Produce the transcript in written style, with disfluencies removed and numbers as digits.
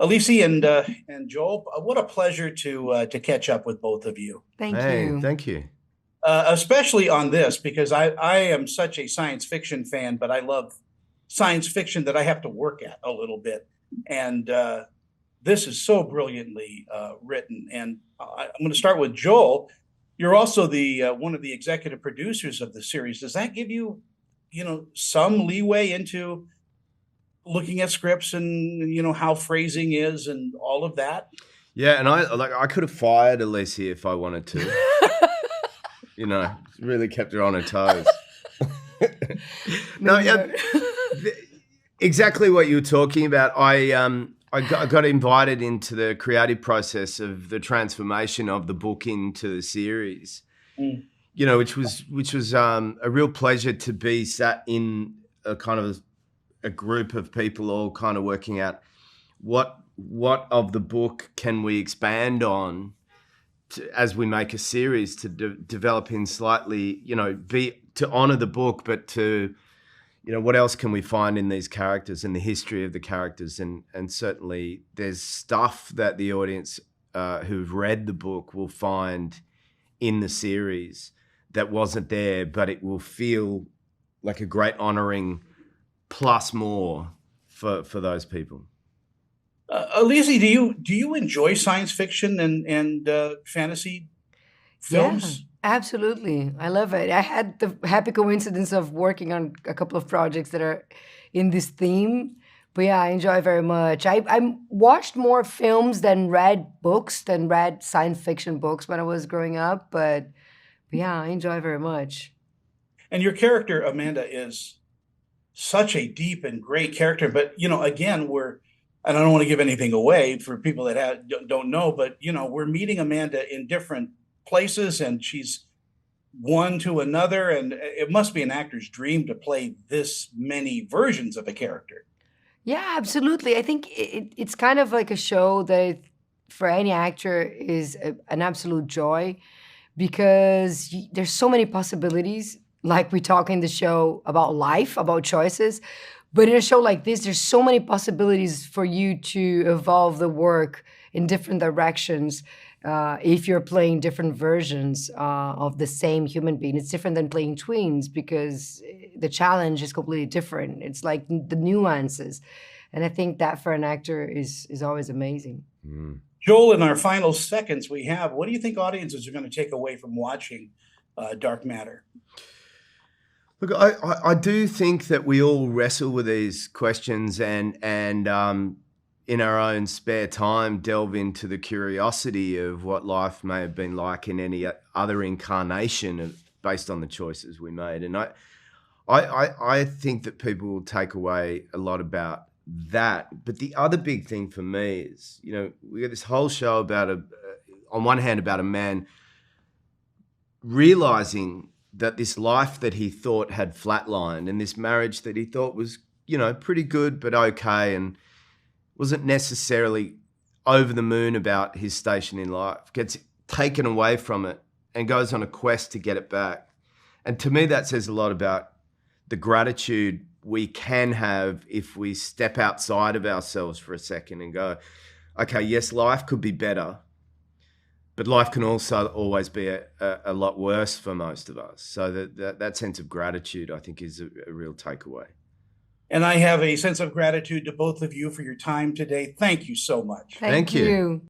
Elise and Joel, what a pleasure to catch up with both of you, Thank Hey, you. thank you. especially on this because I am such a science fiction fan, but I love science fiction that I have to work at a little bit, and this is so brilliantly written. And I'm going to start with Joel. You're also the one of the executive producers of the series. Does that give you, some leeway into looking at scripts and how phrasing is and all of that? Yeah, and I could have fired Alicia if I wanted to. Really kept her on her toes. No, yeah, exactly what you were talking about. I got invited into the creative process of the transformation of the book into the series. Mm. Which was a real pleasure to be sat in a kind of a group of people all kind of working out what of the book can we expand on as we make a series to develop in slightly, be to honor the book, but to, what else can we find in these characters and the history of the characters? And certainly there's stuff that the audience who've read the book will find in the series that wasn't there, but it will feel like a great honoring plus more for those people. Elise, do you enjoy science fiction and fantasy Yeah, films? absolutely. I love it. I had the happy coincidence of working on a couple of projects that are in this theme. But yeah, I enjoy very much. I watched more films than read books, than read science fiction books when I was growing up. But yeah, I enjoy very much. And your character Amanda is such a deep and great character. But again, and I don't want to give anything away for people that don't know, but we're meeting Amanda in different places, and she's one to another, and it must be an actor's dream to play this many versions of a character. Yeah, absolutely. I think it's kind of like a show that for any actor is an absolute joy because there's so many possibilities. Like we talk in the show about life, about choices, but in a show like this, there's so many possibilities for you to evolve the work in different directions. If you're playing different versions of the same human being, it's different than playing twins because the challenge is completely different. It's like the nuances, and I think that for an actor is always amazing. Mm. Joel, in our final seconds we have, what do you think audiences are going to take away from watching Dark Matter? Look, I do think that we all wrestle with these questions and in our own spare time delve into the curiosity of what life may have been like in any other incarnation based on the choices we made. And I think that people will take away a lot about that. But the other big thing for me is, we got this whole show about on one hand, about a man realizing that this life that he thought had flatlined and this marriage that he thought was, pretty good but okay and wasn't necessarily over the moon about his station in life, gets taken away from it and goes on a quest to get it back. And to me, that says a lot about the gratitude we can have if we step outside of ourselves for a second and go, okay, yes, life could be better, but life can also always be a lot worse for most of us. So that sense of gratitude, I think, is a real takeaway. And I have a sense of gratitude to both of you for your time today. Thank you so much. Thank Thank you. you.